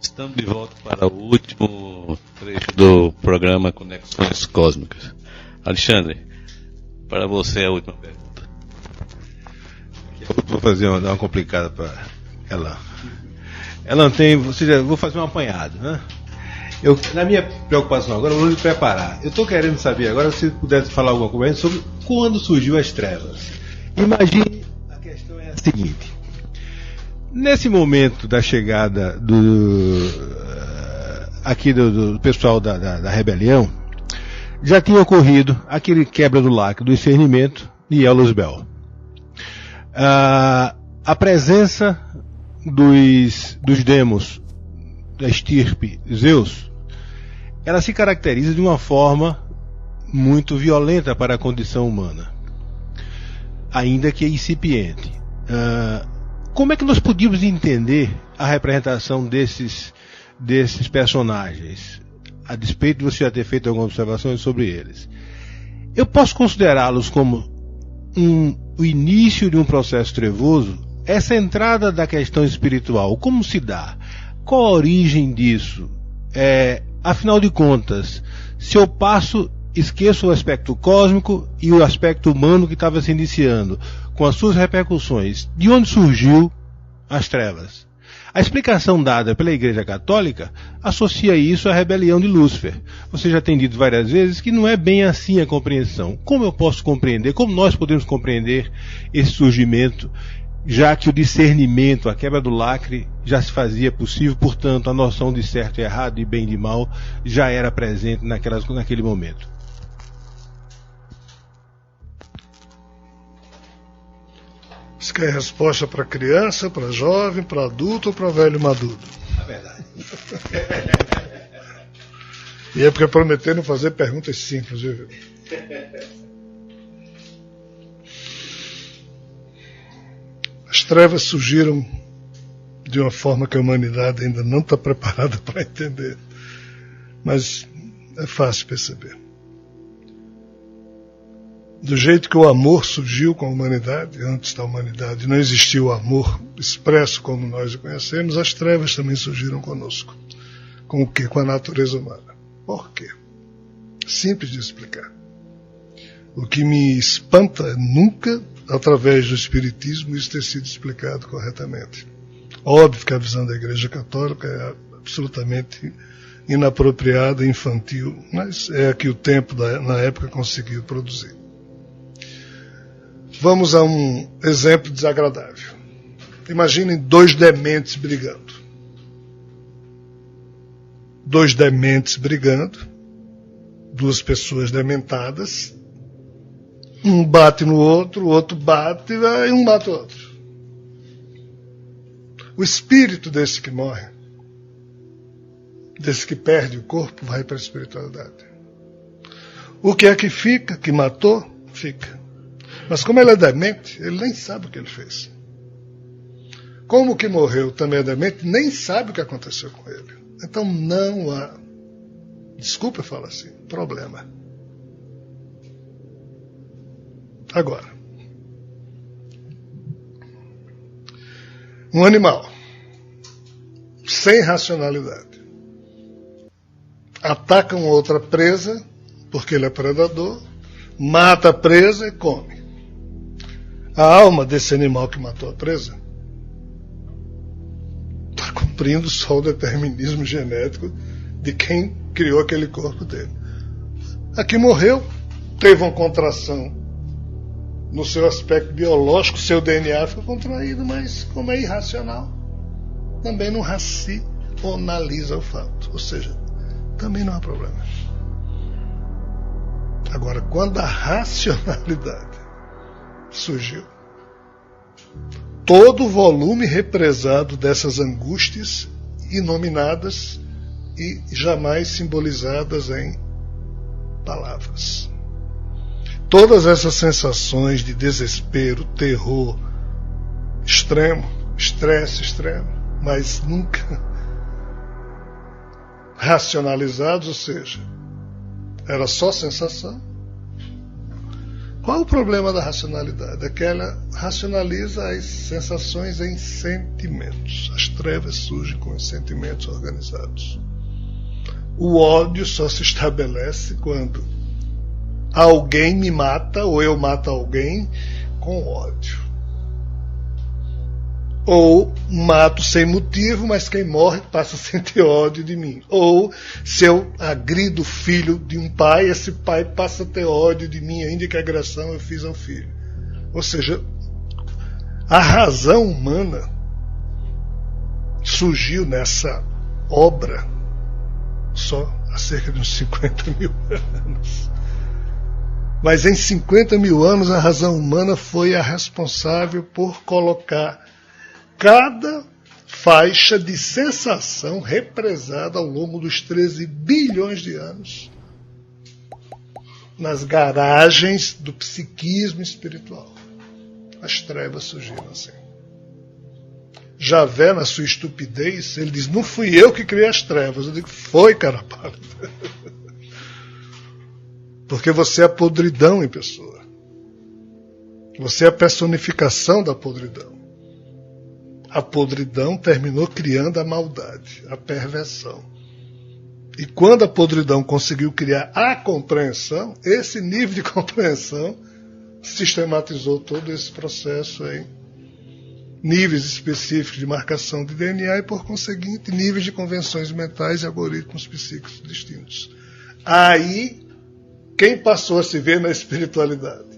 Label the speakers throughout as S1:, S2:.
S1: Estamos de volta para o último trecho do programa Conexões Cósmicas. Alexandre, para você a última pergunta.
S2: Eu vou fazer dar uma complicada para ela. Ela tem, vou fazer um apanhado, né? Na minha preocupação agora, eu vou me preparar. Eu estou querendo saber agora se pudesse falar alguma coisa sobre quando surgiu as trevas. Imagine, a questão é a seguinte: nesse momento da chegada do pessoal da rebelião, já tinha ocorrido aquele quebra do lacre do discernimento de Luzbel. A presença dos demos da estirpe Zeus, ela se caracteriza de uma forma muito violenta para a condição humana, ainda que incipiente. Como é que nós podíamos entender a representação desses personagens, a despeito de você já ter feito algumas observações sobre eles? Eu posso considerá-los como o início de um processo trevoso? Essa entrada da questão espiritual, como se dá? Qual a origem disso? Afinal de contas, se eu esqueço o aspecto cósmico e o aspecto humano que estava se iniciando, com as suas repercussões, de onde surgiu as trevas? A explicação dada pela Igreja Católica associa isso à rebelião de Lúcifer. Você já tem dito várias vezes que não é bem assim a compreensão. Como eu posso compreender, como nós podemos compreender esse surgimento, já que o discernimento, a quebra do lacre, já se fazia possível, portanto, a noção de certo e errado, de bem e de mal, já era presente naquele momento?
S3: Você quer resposta para criança, para jovem, para adulto ou para velho maduro?
S2: É verdade.
S3: E é porque prometeram fazer perguntas simples, viu? As trevas surgiram de uma forma que a humanidade ainda não está preparada para entender. Mas é fácil perceber. Do jeito que o amor surgiu com a humanidade, antes da humanidade não existiu o amor expresso como nós o conhecemos, as trevas também surgiram conosco. Com o quê? Com a natureza humana. Por quê? Simples de explicar. O que me espanta é nunca, através do Espiritismo, isso ter sido explicado corretamente. Óbvio que a visão da Igreja Católica é absolutamente inapropriada, infantil, mas é a que o tempo, na época, conseguiu produzir. Vamos a um exemplo desagradável. Imaginem dois dementes brigando. Dois dementes brigando, duas pessoas dementadas, um bate no outro, o outro bate, e um bate o outro. O espírito desse que morre, desse que perde o corpo, vai para a espiritualidade. O que é que fica, que matou, fica. Mas como ele é demente, ele nem sabe o que ele fez. Como o que morreu também é demente, nem sabe o que aconteceu com ele. Então não há, desculpa eu falar assim, problema. Agora, um animal sem racionalidade ataca uma outra presa, porque ele é predador, mata a presa e come. A alma desse animal que matou a presa está cumprindo só o determinismo genético de quem criou aquele corpo dele. Aqui morreu, teve uma contração no seu aspecto biológico, seu DNA foi contraído, mas como é irracional, também não racionaliza o fato. Ou seja, também não há problema. Agora, quando a racionalidade surgiu, todo o volume represado dessas angústias inominadas e jamais simbolizadas em palavras. Todas essas sensações de desespero, terror extremo, estresse extremo, mas nunca racionalizados, ou seja, era só sensação. Qual o problema da racionalidade? É que ela racionaliza as sensações em sentimentos. As trevas surgem com os sentimentos organizados. O ódio só se estabelece quando alguém me mata ou eu mato alguém com ódio. Ou mato sem motivo, mas quem morre passa a sentir ódio de mim. Ou se eu agrido o filho de um pai, esse pai passa a ter ódio de mim, ainda que a agressão eu fiz ao filho. Ou seja, a razão humana surgiu nessa obra só há cerca de uns 50 mil anos. Mas em 50 mil anos a razão humana foi a responsável por colocar cada faixa de sensação represada ao longo dos 13 bilhões de anos nas garagens do psiquismo espiritual. As trevas surgiram assim. Javé, na sua estupidez, ele diz: não fui eu que criei as trevas. Eu digo: foi, cara pálida. Porque você é a podridão em pessoa. Você é a personificação da podridão. A podridão terminou criando a maldade, a perversão. E quando a podridão conseguiu criar a compreensão, esse nível de compreensão sistematizou todo esse processo em níveis específicos de marcação de DNA e, por conseguinte, níveis de convenções mentais e algoritmos psíquicos distintos. Aí, quem passou a se ver na espiritualidade,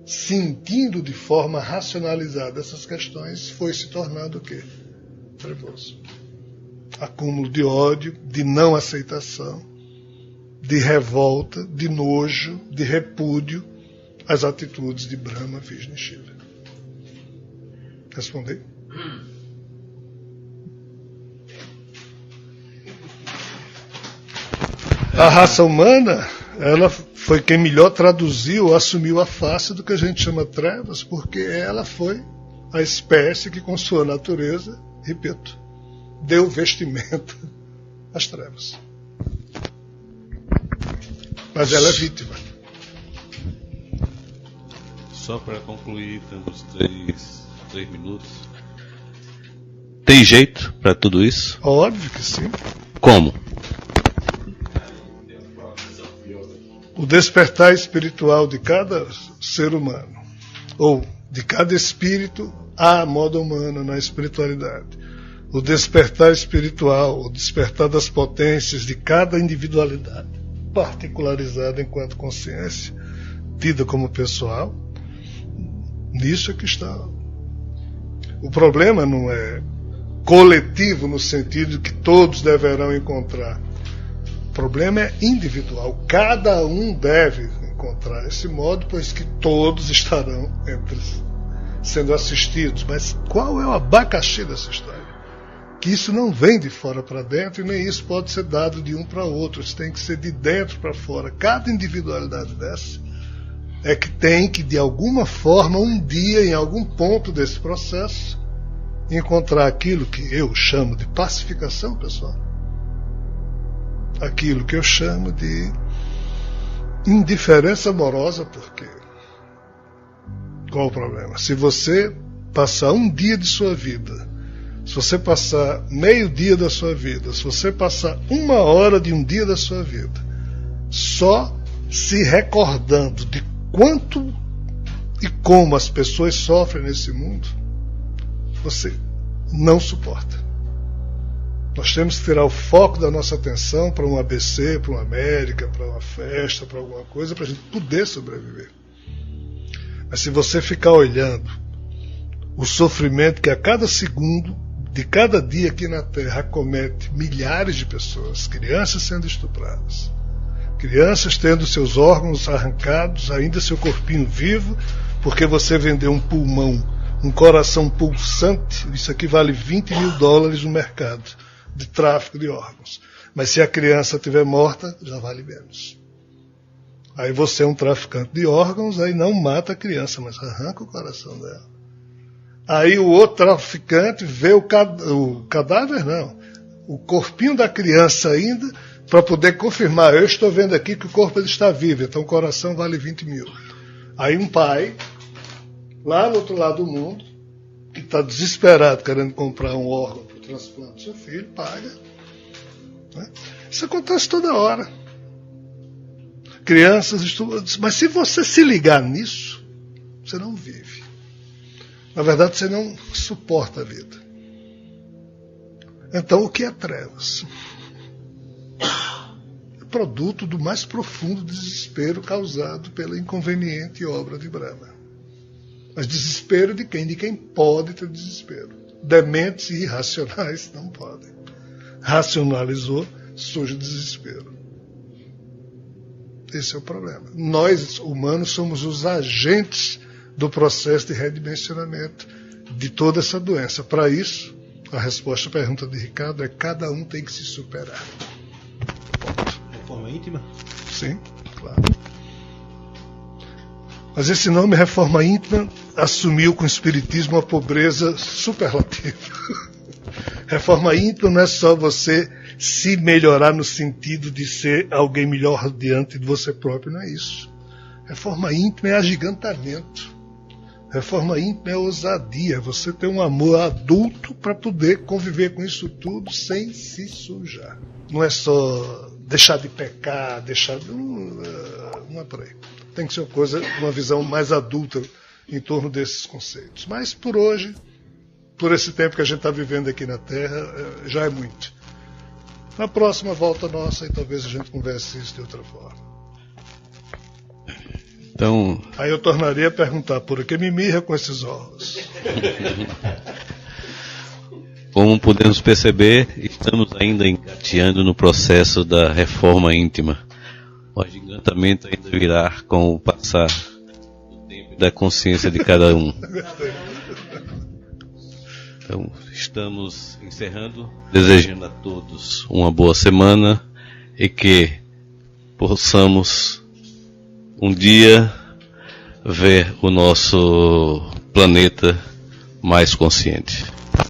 S3: sentindo de forma racionalizada essas questões, foi se tornando o quê? Trevoso. Acúmulo de ódio, de não aceitação, de revolta, de nojo, de repúdio às atitudes de Brahma, Vishnu e Shiva. Respondei? A raça humana, ela foi quem melhor traduziu, assumiu a face do que a gente chama trevas, porque ela foi a espécie que, com sua natureza, repito, deu vestimenta às trevas. Mas ela é vítima.
S1: Só para concluir, temos 3 minutos. Tem jeito para tudo isso?
S3: Óbvio que sim.
S1: Como?
S3: O despertar espiritual de cada ser humano, ou de cada espírito, à moda humana na espiritualidade. O despertar espiritual, o despertar das potências de cada individualidade, particularizada enquanto consciência, tida como pessoal, nisso é que está. O problema não é coletivo no sentido de que todos deverão encontrar. O problema é individual. Cada um deve encontrar esse modo, pois que todos estarão sendo assistidos. Mas qual é o abacaxi dessa história? Que isso não vem de fora para dentro e nem isso pode ser dado de um para outro. Isso tem que ser de dentro para fora. Cada individualidade dessa é que tem que, de alguma forma, um dia, em algum ponto desse processo, encontrar aquilo que eu chamo de pacificação, pessoal. Aquilo que eu chamo de indiferença amorosa, porque qual o problema? Se você passar um dia de sua vida, se você passar meio dia da sua vida, se você passar 1 hora de um dia da sua vida, só se recordando de quanto e como as pessoas sofrem nesse mundo, você não suporta. Nós temos que tirar o foco da nossa atenção para um ABC, para uma América, para uma festa, para alguma coisa, para a gente poder sobreviver. Mas se você ficar olhando o sofrimento que a cada segundo, de cada dia aqui na Terra, acomete milhares de pessoas, crianças sendo estupradas, crianças tendo seus órgãos arrancados, ainda seu corpinho vivo, porque você vendeu um pulmão, um coração pulsante, isso aqui vale $20 mil no mercado de tráfico de órgãos. Mas se a criança estiver morta, já vale menos. Aí você é um traficante de órgãos, aí não mata a criança, mas arranca o coração dela. Aí o outro traficante vê o cadáver, não, o corpinho da criança ainda, para poder confirmar, eu estou vendo aqui que o corpo está vivo, então o coração vale 20 mil. Aí um pai, lá no outro lado do mundo, que está desesperado querendo comprar um órgão para o transplante do seu filho, paga. Né? Isso acontece toda hora. Crianças estudam, mas se você se ligar nisso, você não vive. Na verdade, você não suporta a vida. Então, o que é trevas? É produto do mais profundo desespero causado pela inconveniente obra de Brahma. Mas desespero de quem? De quem pode ter desespero. Dementes e irracionais não podem. Racionalizou, surge desespero. Esse é o problema. Nós, humanos, somos os agentes do processo de redimensionamento de toda essa doença. Para isso, a resposta à pergunta de Ricardo é: cada um tem que se superar.
S2: Reforma íntima?
S3: Sim, claro. Mas esse nome, reforma íntima, assumiu com o espiritismo uma pobreza superlativa. Reforma íntima não é só você se melhorar no sentido de ser alguém melhor diante de você próprio, não é isso. Reforma íntima é agigantamento. Reforma íntima é ousadia, você ter um amor adulto para poder conviver com isso tudo sem se sujar. Não é só deixar de pecar, não é por aí. Tem que ser uma visão mais adulta em torno desses conceitos. Mas por hoje, por esse tempo que a gente está vivendo aqui na Terra, já é muito. Na próxima volta nossa, e talvez a gente converse isso de outra forma.
S1: Então,
S3: aí eu tornaria a perguntar: por que me mirra com esses olhos?
S1: como podemos perceber, estamos ainda engateando no processo da reforma íntima. O agigantamento ainda virá com o passar do tempo e da consciência de cada um. Então, estamos encerrando, desejando a todos uma boa semana e que possamos um dia ver o nosso planeta mais consciente.